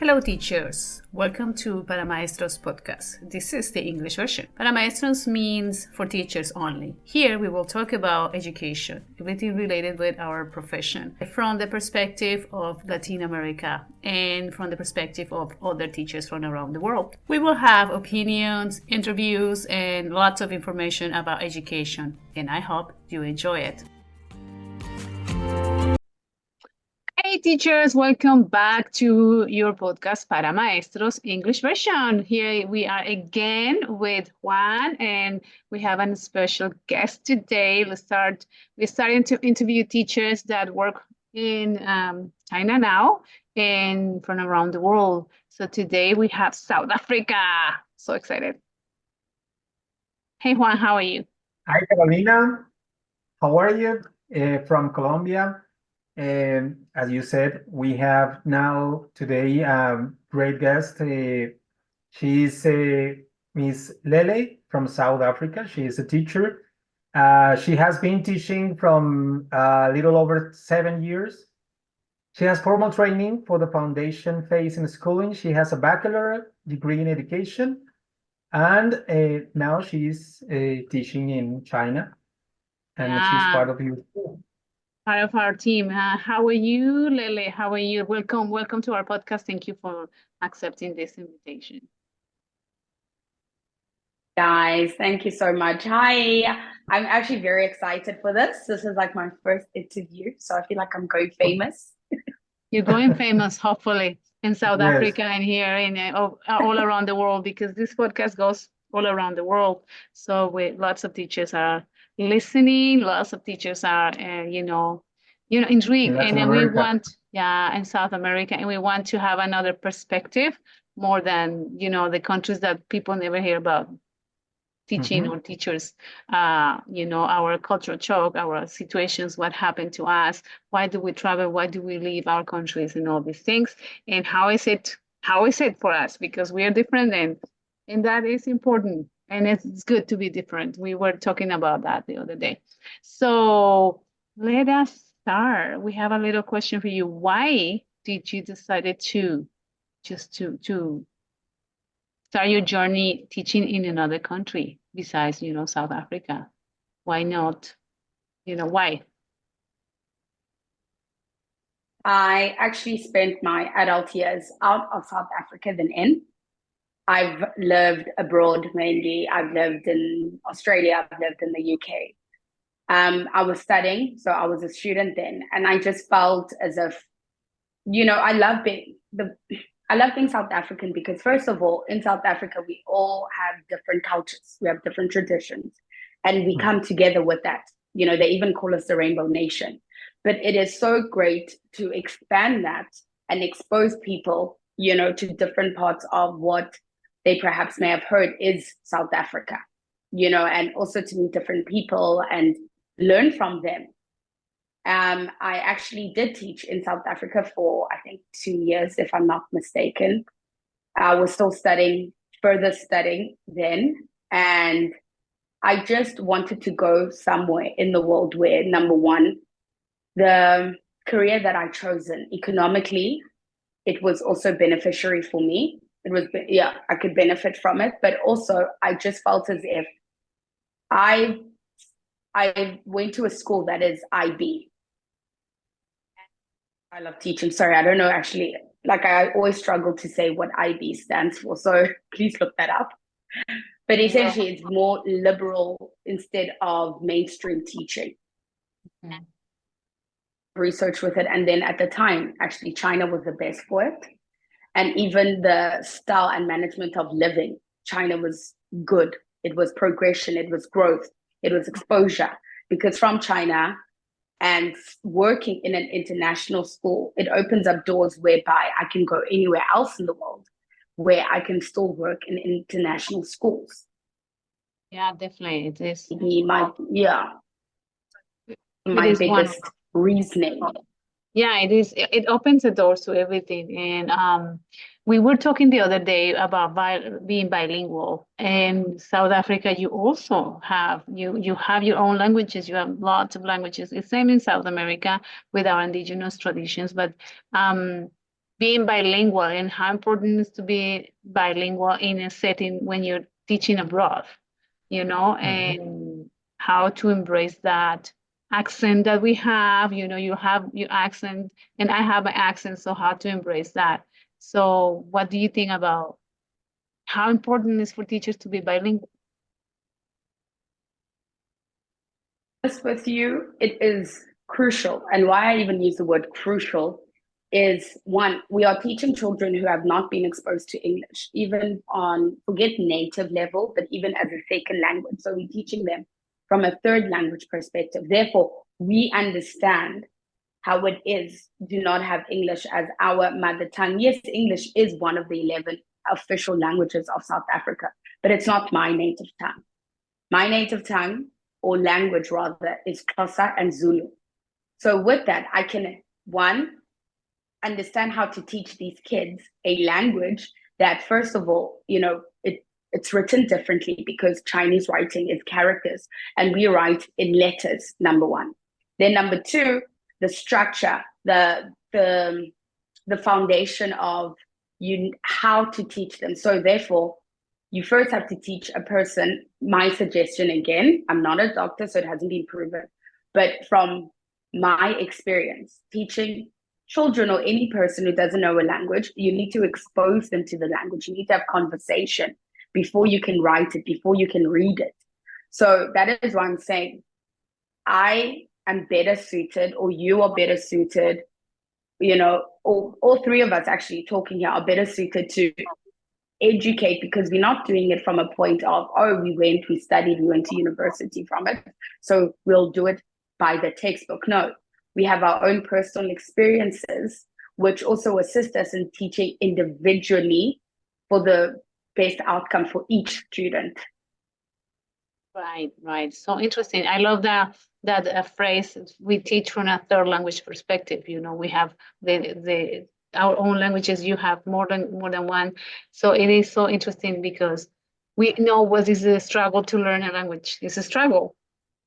Hello teachers, welcome to Para Maestros podcast. This is the English version. Para Maestros means for teachers only. Here we will talk about education, everything related with our profession, from the perspective of Latin America and from the perspective of other teachers from around the world. We will have opinions, interviews, and lots of information about education, and I hope you enjoy it. Hey teachers, welcome back to your podcast Para Maestros English version. Here we are again with Juan, and we have a special guest today. We're starting to interview teachers that work in China now and from around the world. So today we have South Africa. So excited. Hey Juan, how are you? Hi, Carolina. How are you? From Colombia. As you said, we have now today a great guest. She's Miss Lele from South Africa. She is a teacher. She has been teaching from a little over 7 years. She has formal training for the foundation phase in schooling. She has a bachelor degree in education, and now she's teaching in China, and she's part of your school. Part of our team. How are you, Lele? How are you? Welcome to our podcast. Thank you for accepting this invitation. Guys, thank you so much. Hi, I'm actually very excited for this. This is like my first interview, so I feel like I'm going famous. You're going famous, hopefully, in South Yes. Africa and here in all around the world, because this podcast goes all around the world. So lots of teachers are listening. Lots of teachers are, intrigued, Latin and we America. in South America, and we want to have another perspective more than the countries that people never hear about. Teaching or teachers, our cultural shock, our situations, what happened to us, why do we travel, why do we leave our countries, and all these things, and how is it for us, because we are different, and that is important, and it's good to be different. We were talking about that the other day. So let us start. We have a little question for you. Why did you decided to start your journey teaching in another country besides, South Africa? Why not? Why? I actually spent my adult years out of South Africa than in. I've lived abroad mainly. I've lived in Australia. I've lived in the UK. I was studying, so I was a student then, and I just felt as if, I love being South African because, first of all, in South Africa, we all have different cultures. We have different traditions, and we come together with that. They even call us the Rainbow Nation. But it is so great to expand that and expose people, to different parts of what they perhaps may have heard is South Africa, and also to meet different people and learn from them. I actually did teach in South Africa for, I think, 2 years, if I'm not mistaken. I was still further studying then. And I just wanted to go somewhere in the world where, number one, the career that I chosen economically, it was also beneficiary for me. I could benefit from it. But also, I just felt as if I went to a school that is IB. I love teaching. Sorry, I don't know actually. I always struggle to say what IB stands for. So please look that up. But essentially, it's more liberal instead of mainstream teaching. Research with it. And then at the time, actually, China was the best for it. And even the style and management of living, China was good. It was progression. It was growth. It was exposure. Because from China, and working in an international school, it opens up doors whereby I can go anywhere else in the world where I can still work in international schools. Yeah, definitely. It is. My biggest reasoning. Yeah, it is. It opens the doors to everything. And we were talking the other day about being bilingual. In South Africa, you also have you have your own languages. You have lots of languages. It's same in South America with our indigenous traditions. But being bilingual and how important it is to be bilingual in a setting when you're teaching abroad, and how to embrace that accent that we have. You have your accent and I have an accent, so how to embrace that. So what do you think about how important it is for teachers to be bilingual? With you, it is crucial. And why I even use the word crucial is, one, we are teaching children who have not been exposed to English, even on, forget native level, but even as a second language. So we're teaching them from a third language perspective. Therefore, we understand how it is do not have English as our mother tongue. Yes, English is one of the 11 official languages of South Africa, but it's not my native tongue. My native tongue, or language rather, is Xhosa and Zulu. So with that, I can, one, understand how to teach these kids a language that, first of all, it's written differently because Chinese writing is characters and we write in letters, number one. Then number two, the structure, the foundation of how to teach them. So therefore, you first have to teach a person, my suggestion again, I'm not a doctor, so it hasn't been proven, but from my experience, teaching children or any person who doesn't know a language, you need to expose them to the language. You need to have conversation before you can write it, before you can read it. So that is why I'm saying I am better suited, or you are better suited, all three of us actually talking here are better suited to educate, because we're not doing it from a point of, oh, we studied, we went to university from it, so we'll do it by the textbook. No, we have our own personal experiences, which also assist us in teaching individually for the best outcome for each student. Right. So interesting. I love that phrase. We teach from a third language perspective. We have our own languages. You have more than one. So it is so interesting because we know what is the struggle to learn a language. It's a struggle.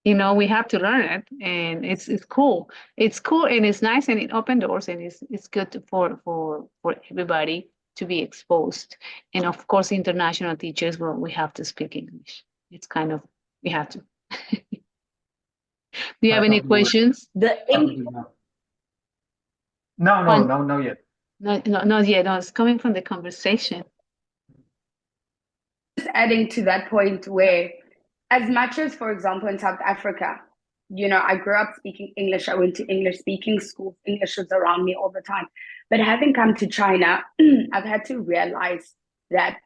We have to learn it, and it's cool. It's cool and it's nice and it opens doors, and it's good for everybody to be exposed. And of course, international teachers, well, we have to speak English. It's kind of, we have to. Do you have any questions? No, not yet. No, not yet. No, it's coming from the conversation. Just adding to that point, where as much as, for example, in South Africa, I grew up speaking English. I went to English speaking schools. English was around me all the time. But having come to China, I've had to realize that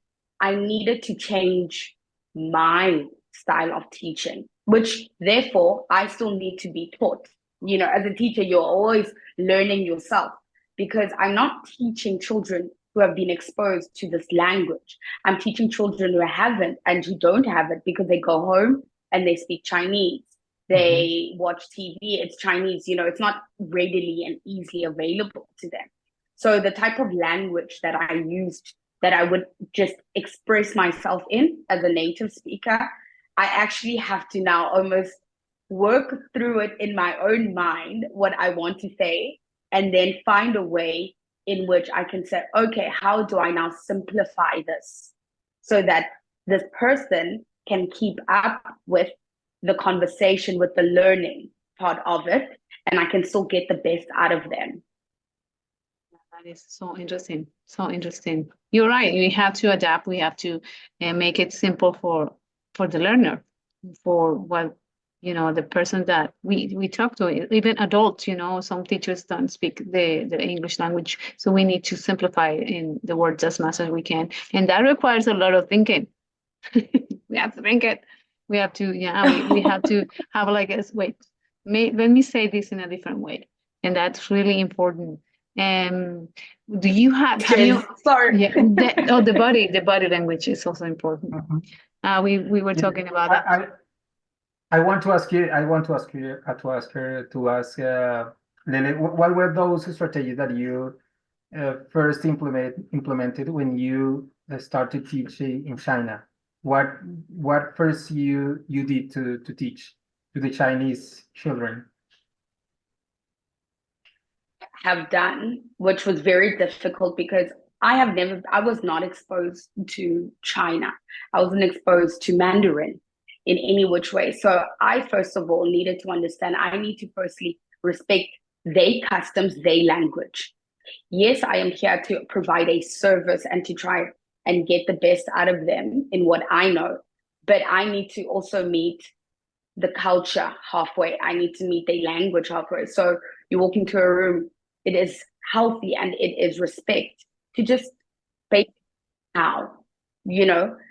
I needed to change my style of teaching, which therefore I still need to be taught. As a teacher, you're always learning yourself, because I'm not teaching children who have been exposed to this language. I'm teaching children who haven't and who don't have it, because they go home and they speak Chinese. They watch TV, it's Chinese, it's not readily and easily available to them. So the type of language that I used, that I would just express myself in as a native speaker, I actually have to now almost work through it in my own mind, what I want to say, and then find a way in which I can say, okay, how do I now simplify this so that this person can keep up with the conversation, with the learning part of it, and I can still get the best out of them. That is so interesting. So interesting. You're right. We have to adapt. We have to make it simple for the learner, for what the person that we talk to, even adults. Some teachers don't speak the English language, so we need to simplify in the words as much as we can, and that requires a lot of thinking. We have to think it. We have to, we have to have let me say this in a different way, and that's really important. Do you have you? Sorry. Yeah, the body language is also important. We were talking about that. I want to ask you. Lele, what were those strategies that you first implemented when you started teaching in China? What first you did to teach to the Chinese children? have done, which was very difficult because I was not exposed to China. I wasn't exposed to Mandarin in any which way. So I, first of all, needed to understand, I need to firstly respect their customs, their language. Yes, I am here to provide a service and to try and get the best out of them in what I know. But I need to also meet the culture halfway. I need to meet the language halfway. So you walk into a room, it is healthy and it is respect to just bake how,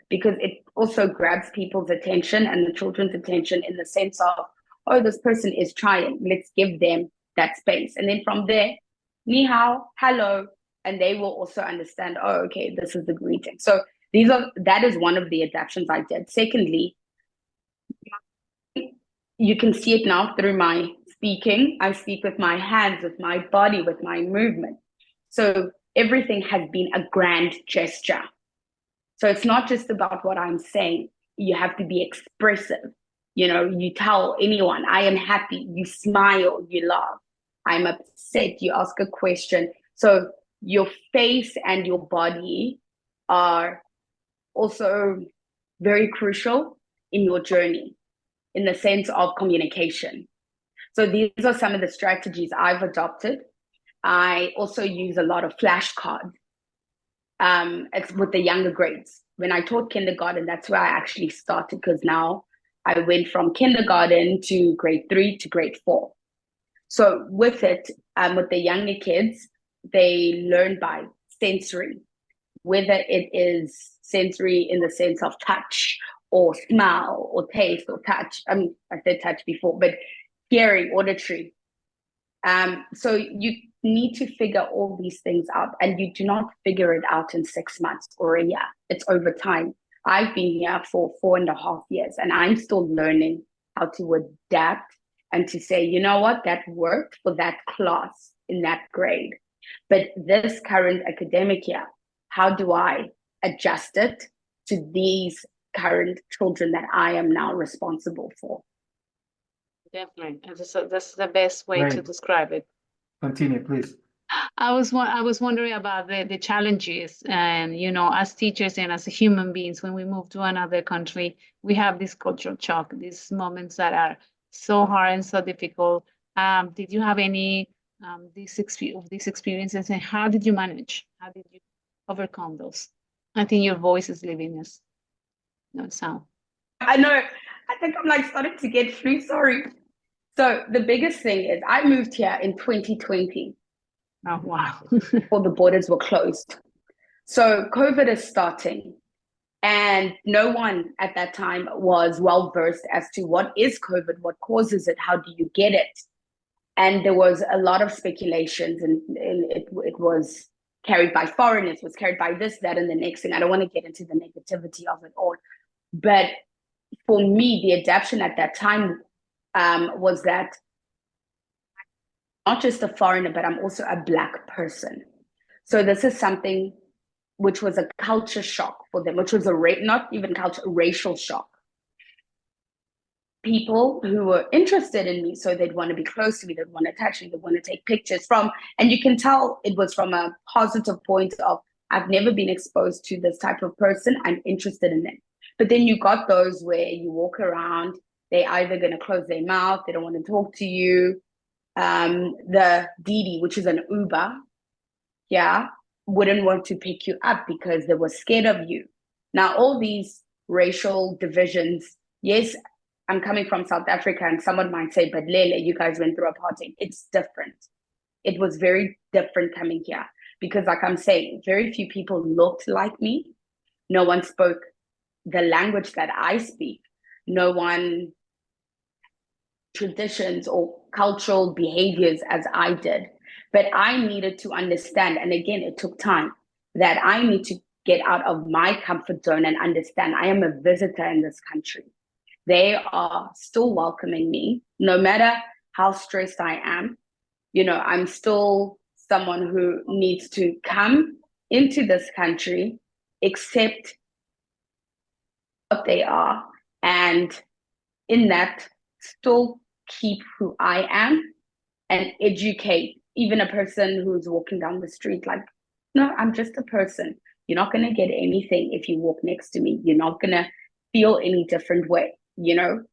because it also grabs people's attention and the children's attention in the sense of, oh, this person is trying. Let's give them that space. And then from there, ni hao, hello, and they will also understand, oh, okay, this is the greeting. So that is one of the adaptations I did. Secondly, you can see it now through my speaking. I speak with my hands, with my body, with my movement. So everything has been a grand gesture. So it's not just about what I'm saying. You have to be expressive. You tell anyone, I am happy. You smile, you laugh. I'm upset, you ask a question. So your face and your body are also very crucial in your journey, in the sense of communication. So these are some of the strategies I've adopted. I also use a lot of flashcards. It's with the younger grades. When I taught kindergarten, that's where I actually started, because now I went from kindergarten to grade 3 to grade 4. So with it, with the younger kids, they learn by sensory, whether it is sensory in the sense of touch or smell or taste or touch. I said touch before, but hearing, auditory. So you need to figure all these things out, and you do not figure it out in 6 months or a year. It's over time. I've been here for 4.5 years, and I'm still learning how to adapt and to say, you know what, that worked for that class in that grade. But this current academic year, how do I adjust it to these current children that I am now responsible for? Definitely. That's the best way to describe it. Continue, please. I was wondering about the challenges, and as teachers and as human beings, when we move to another country, we have this cultural shock, these moments that are so hard and so difficult. Did you have any these experiences, and how did you manage? How did you overcome those? I think your voice is leaving us. No sound. I know. I think I'm starting to get flu. Sorry. So the biggest thing is I moved here in 2020. Oh, wow. All the borders were closed. So COVID is starting, and no one at that time was well versed as to what is COVID, what causes it, how do you get it? And there was a lot of speculations, and it was carried by foreigners, was carried by this, that, and the next thing. I don't want to get into the negativity of it all. But for me, the adaptation at that time was that not just a foreigner, but I'm also a Black person. So this is something which was a culture shock for them, which was not even culture, racial shock. People who were interested in me, so they'd want to be close to me, they'd want to touch me, they'd want to take pictures and you can tell it was from a positive point of, I've never been exposed to this type of person, I'm interested in them. But then you got those where you walk around, they're either going to close their mouth, they don't want to talk to you. The Didi, which is an Uber, wouldn't want to pick you up because they were scared of you. Now, all these racial divisions, yes, I'm coming from South Africa, and someone might say, but Lele, you guys went through apartheid. It's different. It was very different coming here because, like I'm saying, very few people looked like me. No one spoke the language that I speak. No one traditions or cultural behaviors as I did. But I needed to understand, and again, it took time, that I need to get out of my comfort zone and understand I am a visitor in this country. They are still welcoming me, no matter how stressed I am. I'm still someone who needs to come into this country, accept what they are, and in that, still keep who I am and educate even a person who's walking down the street, like, no, I'm just a person. You're not going to get anything if you walk next to me. You're not going to feel any different way, you know?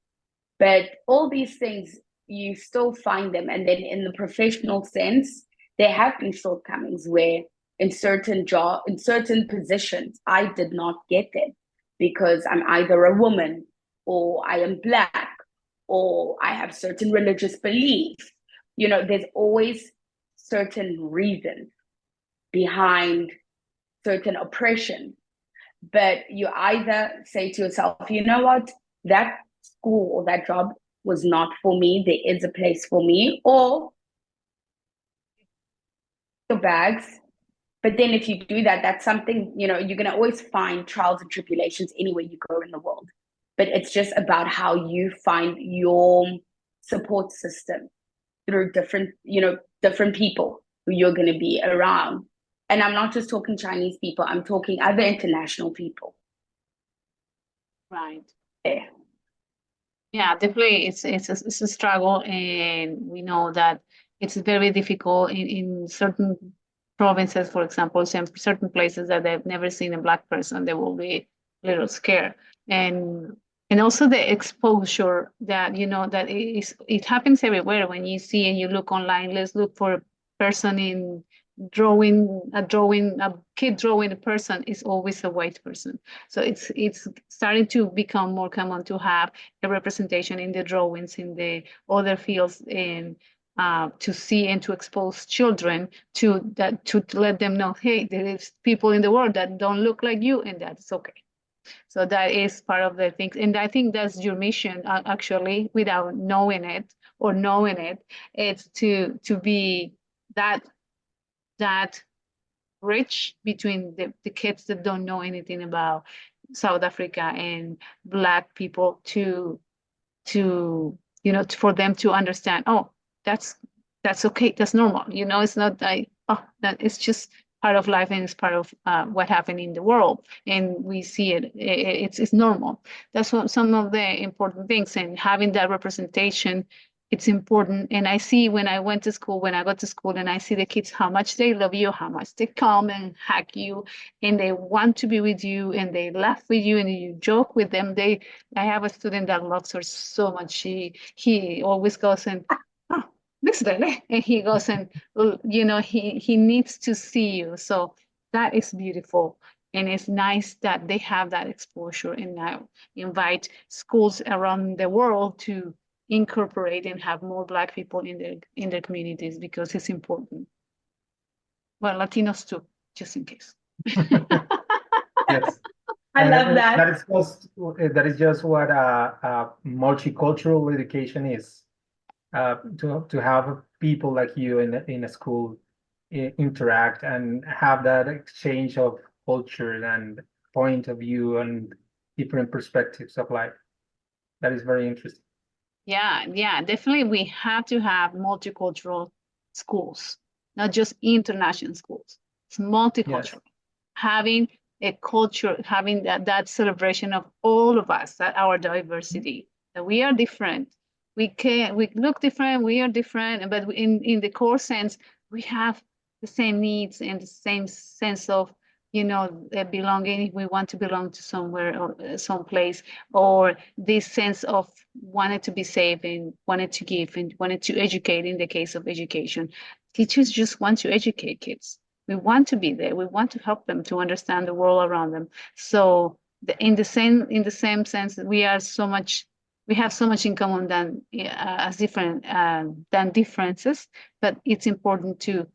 But all these things, you still find them. And then in the professional sense, there have been shortcomings where in certain positions, I did not get them because I'm either a woman or I am Black or I have certain religious beliefs. You know, there's always certain reasons behind certain oppression. But you either say to yourself, you know what, that school or that job was not for me. There is a place for me, or your bags. But then if you do that, that's something, you know, you're going to always find trials and tribulations anywhere you go in the world. But it's just about how you find your support system through different, you know, different people who you're going to be around. And I'm not just talking Chinese people, I'm talking other international people. Right. Yeah. Yeah, definitely it's a struggle, and we know that it's very difficult in certain provinces, for example, certain places that they've never seen a Black person, they will be a little scared. And also the exposure that, you know, that it happens everywhere. When you see and you look online, let's look for a person in a kid drawing a person is always a white person. So it's starting to become more common to have a representation in the drawings in the other fields, and to see and to expose children to that, to let them know, hey, there is people in the world that don't look like you, and that's okay. So that is part of the things, and I think that's your mission, actually, without knowing it or knowing it. It's to be that bridge between the kids that don't know anything about South Africa and Black people to you know, for them to understand, oh, that's okay, that's normal, you know, it's not like, oh, that it's just part of life, and it's part of what happened in the world, and we see it's normal. That's what some of the important things, and having that representation, it's important. And I see when I got to school, and I see the kids, how much they love you, how much they come and hug you, and they want to be with you, and they laugh with you, and you joke with them. I have a student that loves her so much. He always goes and, oh, Miss Lele, and he goes and, well, you know, he needs to see you. So that is beautiful. And it's nice that they have that exposure, and now invite schools around the world to incorporate and have more Black people in their communities, because it's important. Well, Latinos too, just in case. Yes. I love that. That is just what multicultural education is. To have people like you in a school interact and have that exchange of culture and point of view and different perspectives of life. That is very interesting. Yeah, definitely. We have to have multicultural schools, not just international schools. It's multicultural. Yes. Having a culture, having that celebration of all of us, that our diversity, that we are different. We look different, we are different, but in the core sense, we have the same needs and the same sense of, you know, belonging, if we want to belong to somewhere or someplace, or this sense of wanted to be safe and wanted to give and wanted to educate. In the case of education, teachers just want to educate kids. We want to be there. We want to help them to understand the world around them. So in the same sense, we have so much in common than as different than differences. But it's important to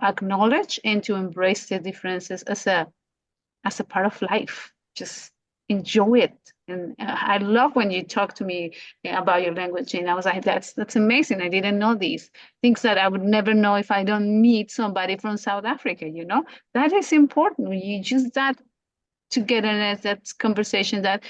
acknowledge and to embrace the differences as a part of life. Just enjoy it. And I love when you talk to me about your language, and I was like, that's amazing. I didn't know these things that I would never know if I don't meet somebody from South Africa. You know, that is important. You just that togetherness, that conversation, that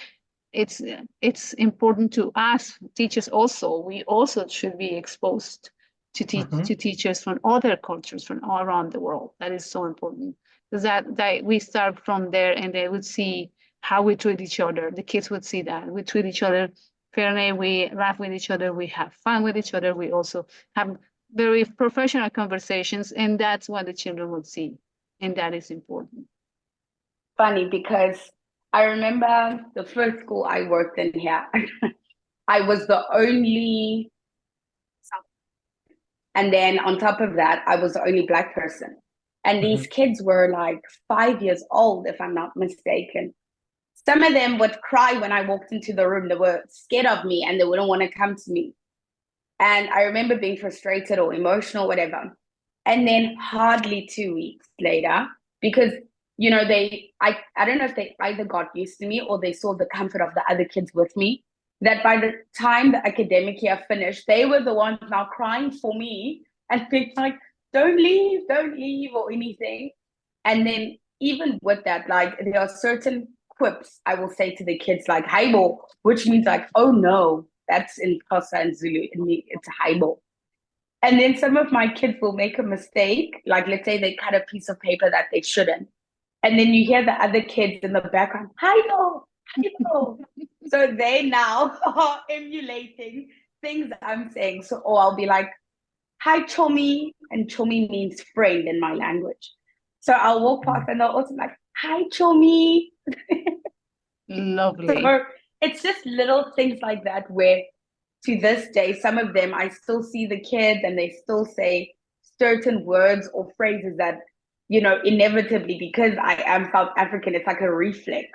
it's important to us teachers also. We also should be exposed to teachers from other cultures from all around the world. That is so important, because that we start from there, and they would see how we treat each other. The kids would see that we treat each other fairly, we laugh with each other, we have fun with each other, we also have very professional conversations, and that's what the children will see, and that is important. Funny, because I remember the first school I worked in here, I was the only, and then on top of that, I was the only Black person. And these kids were like 5 years old, if I'm not mistaken. Some of them would cry when I walked into the room. They were scared of me and they wouldn't want to come to me. And I remember being frustrated or emotional, whatever. And then hardly 2 weeks later, because you know, I don't know if they either got used to me or they saw the comfort of the other kids with me, that by the time the academic year finished, they were the ones now crying for me and being like, don't leave or anything. And then even with that, like there are certain quips I will say to the kids like "Haibo," which means like, oh no, that's in Xhosa and Zulu, it's "Haibo." And then some of my kids will make a mistake, like let's say they cut a piece of paper that they shouldn't. And then you hear the other kids in the background, "Haibo, Haibo." So they now are emulating things I'm saying. So, or I'll be like, "Hi, Chomi," and Chomi means friend in my language. So I'll walk past and they'll also be like, "Hi, Chomi." Lovely. So it's just little things like that where to this day, some of them, I still see the kids and they still say certain words or phrases that, you know, inevitably, because I am South African, it's like a reflex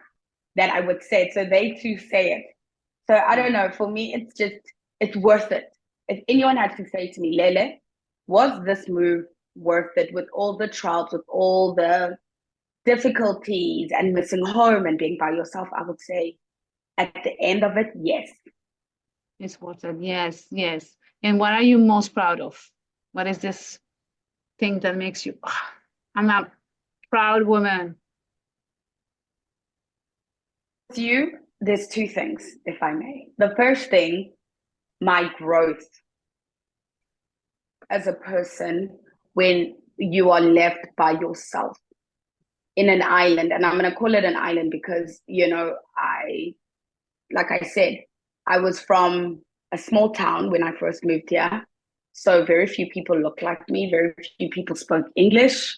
that I would say it. So they too say it. So I don't know, for me, it's just, it's worth it. If anyone had to say to me, "Lele, was this move worth it with all the trials, with all the difficulties and missing home and being by yourself?" I would say at the end of it, yes. It's worth it. Yes, yes. And what are you most proud of? What is this thing that makes you, "Ah, I'm a proud woman"? With you, there's two things, if I may. The first thing, my growth as a person when you are left by yourself in an island. And I'm going to call it an island because, you know, like I said, I was from a small town when I first moved here. So very few people looked like me. Very few people spoke English.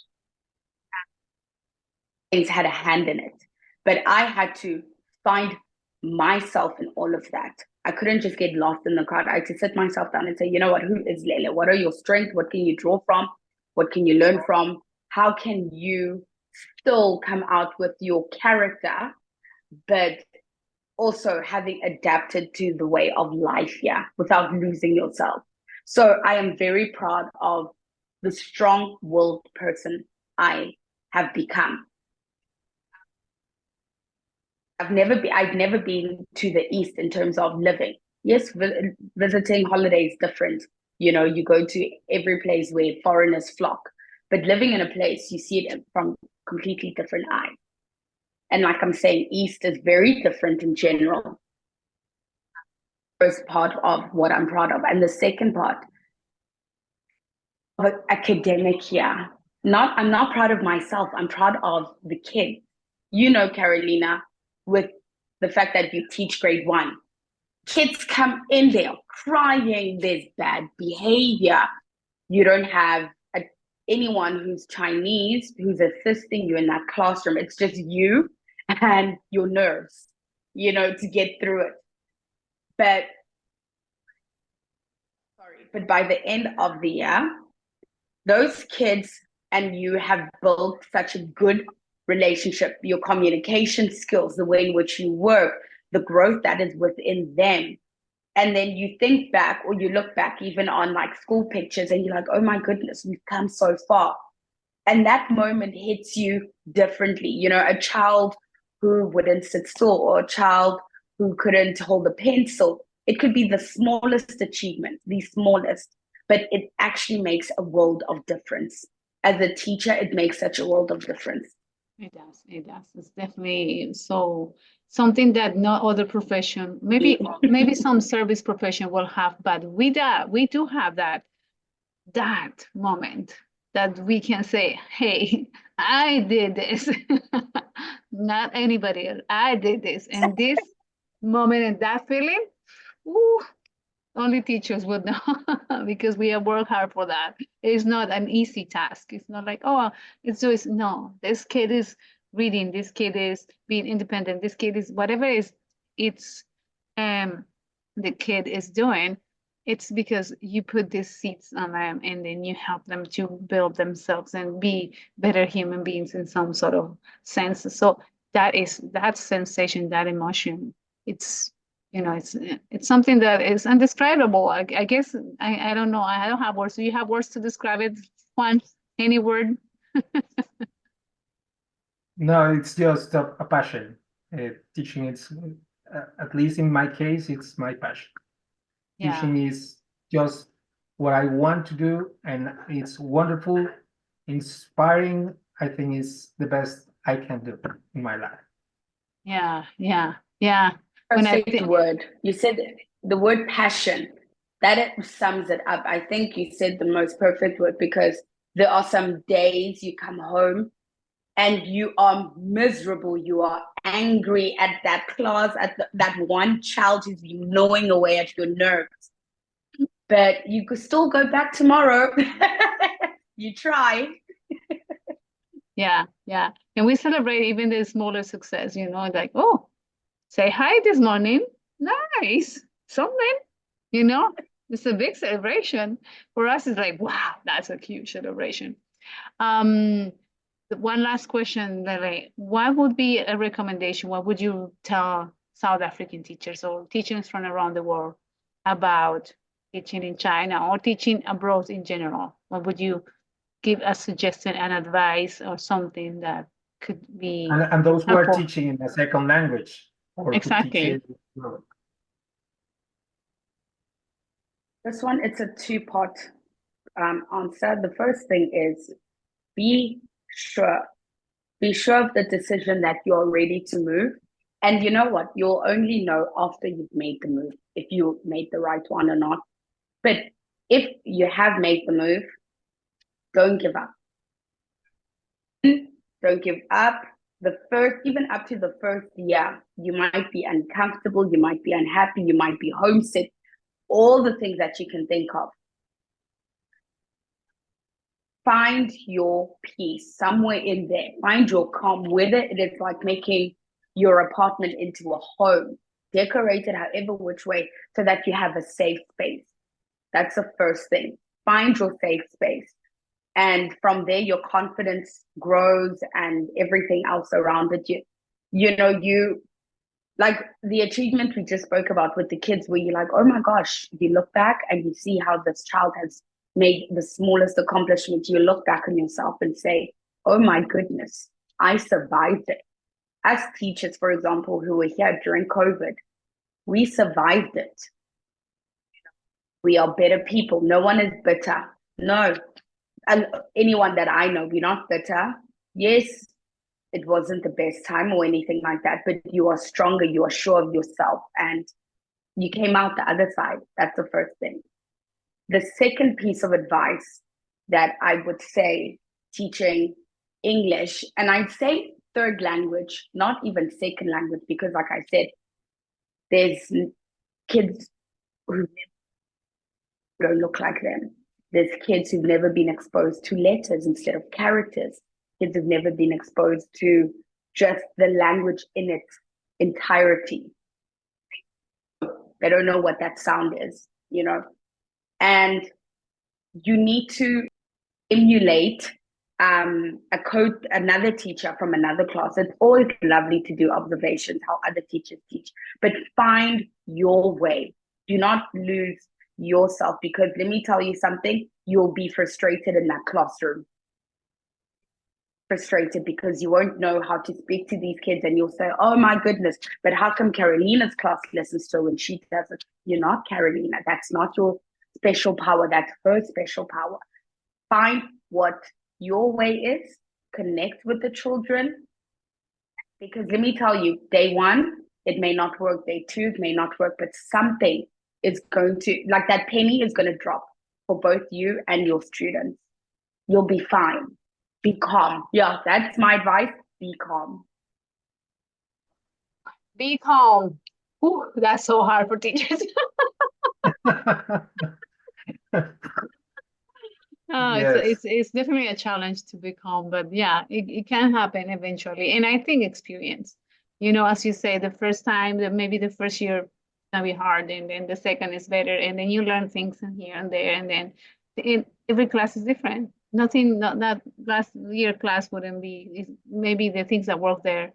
Things had a hand in it. But I had to find myself in all of that. I couldn't just get lost in the crowd. I had to sit myself down and say, you know what, who is Lele? What are your strengths? What can you draw from? What can you learn from? How can you still come out with your character, but also having adapted to the way of life here without losing yourself? So I am very proud of the strong-willed person I have become. I've never been to the East in terms of living. Yes, visiting holidays different. You know, you go to every place where foreigners flock, but living in a place, you see it from completely different eyes. And like I'm saying, East is very different in general. First part of what I'm proud of. And the second part of academic year. I'm not proud of myself. I'm proud of the kids. You know, Carolina, with the fact that you teach grade 1. Kids come in there crying, there's bad behavior. You don't have anyone who's Chinese who's assisting you in that classroom. It's just you and your nerves, you know, to get through it. But by the end of the year, those kids and you have built such a good relationship, your communication skills, the way in which you work, the growth that is within them. And then you think back or you look back even on like school pictures and you're like, oh my goodness, we've come so far. And that moment hits you differently. You know, a child who wouldn't sit still or a child who couldn't hold a pencil. It could be the smallest achievement, the smallest, but it actually makes a world of difference. As a teacher, it makes such a world of difference. It does. It does. It's definitely so something that no other profession, maybe some service profession will have, but we do have that moment that we can say, hey, I did this. Not anybody else. I did this. And this moment and that feeling, ooh, Only teachers would know because we have worked hard for that. It's not an easy task. It's not like, oh, it's just, no, this kid is reading, this kid is being independent, this kid is whatever it's the kid is doing. It's because you put these seeds on them and then you help them to build themselves and be better human beings in some sort of sense. So that sensation, that emotion, it's it's something that is indescribable. I guess I don't know. I don't have words. Do you have words to describe it? Juan, any word? No, it's just a passion. Teaching, it's at least in my case, it's my passion. Yeah. Teaching is just what I want to do, and it's wonderful, inspiring. I think it's the best I can do in my life. Yeah, yeah, yeah. Perfect word. You said the word passion. That it sums it up. I think you said the most perfect word, because there are some days you come home and you are miserable. You are angry at that class, at that one child who's been gnawing away at your nerves. But you could still go back tomorrow. You try. Yeah, yeah. And we celebrate even the smaller success, like, oh, say hi this morning. Nice. Something, it's a big celebration. For us, it's like, wow, that's a huge celebration. One last question, Lele. What would be a recommendation? What would you tell South African teachers or teachers from around the world about teaching in China or teaching abroad in general? What would you give a suggestion and advice or something that could be And those who are helpful? teaching in a second language or who teach Exactly. it. This one, it's a two-part answer. The first thing is be sure of the decision that you're ready to move. And you know what? You'll only know after you've made the move if you made the right one or not. But if you have made the move, don't give up. Don't give up. Even up to the first year, you might be uncomfortable, you might be unhappy, you might be homesick, all the things that you can think of. Find your peace somewhere in there. Find your calm, whether it is like making your apartment into a home, decorate it however which way, so that you have a safe space. That's the first thing. Find your safe space. And from there, your confidence grows and everything else around it. You like the achievement we just spoke about with the kids, where you're like, oh my gosh, you look back and you see how this child has made the smallest accomplishment. You look back on yourself and say, oh my goodness, I survived it. As teachers, for example, who were here during COVID, we survived it. We are better people. No one is bitter. No. And anyone that I know, we're not bitter. Yes, it wasn't the best time or anything like that, but you are stronger, you are sure of yourself, and you came out the other side. That's the first thing. The second piece of advice that I would say teaching English, and I'd say third language, not even second language, because like I said, there's kids who don't look like them. There's kids who've never been exposed to letters instead of characters. Kids have never been exposed to just the language in its entirety. They don't know what that sound is, and you need to emulate another teacher from another class. It's always lovely to do observations, how other teachers teach, but find your way. Do not lose yourself, because let me tell you something, you'll be frustrated in that classroom. Frustrated because you won't know how to speak to these kids, and you'll say, oh my goodness, but how come Carolina's class listens to when she doesn't? You're not Carolina. That's not your special power. That's her special power. Find what your way is, connect with the children, because let me tell you, day one, it may not work, day two, it may not work, but something is going to, like that penny is going to drop for both you and your students. You'll be fine. Be calm. Yeah, that's my advice. Be calm. Be calm. Ooh, that's so hard for teachers. Oh, Yes. it's definitely a challenge to become, but yeah, it can happen eventually. And I think experience, as you say, the first time, maybe the first year gonna be hard, and then the second is better, and then you learn things in here and there, and then every class is different. Nothing, not that last year class wouldn't be maybe the things that work there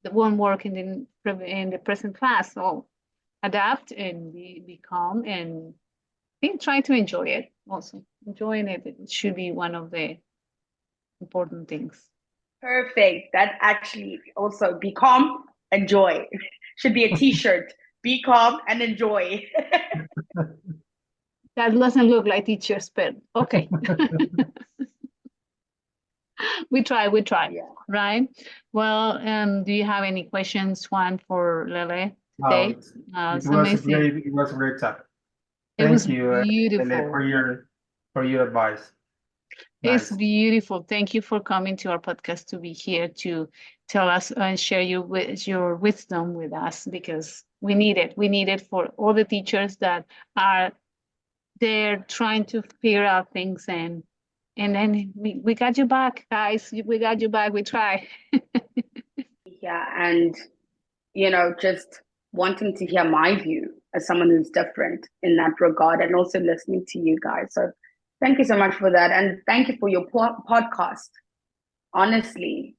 that won't work in the present class. So adapt and be calm and think try to enjoy it also. Enjoying it should be one of the important things. Perfect. That actually also be calm, enjoy. Should be a t-shirt. Be calm and enjoy. That doesn't look like teachers, but okay. we try, Yeah. right? Well, do you have any questions, Juan, for Lele Oh, today? it It's was a amazing. great talk. It was Thank you, Lele, beautiful. for your advice. It's Nice. beautiful. Thank you for coming to our podcast to be here to tell us and share your wisdom with us because we need it. We need it for all the teachers that are there trying to figure out things and then we got you back, guys. We got you back. We try. Yeah. And, just wanting to hear my view as someone who's different in that regard and also listening to you guys. So thank you so much for that. And thank you for your podcast. Honestly.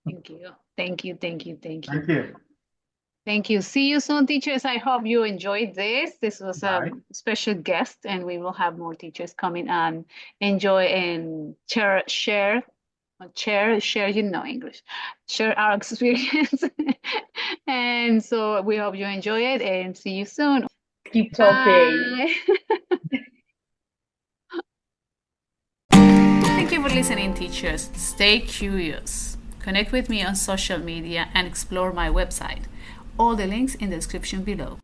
Thank you. Thank you. Thank you. Thank you. Thank you. Thank you. See you soon, teachers. I hope you enjoyed this. This was Bye. a special guest, and we will have more teachers coming and enjoy and share, English, share our experience. And so we hope you enjoy it and see you soon. Keep talking. Bye. Thank you for listening, teachers. Stay curious. Connect with me on social media and explore my website. All the links in the description below.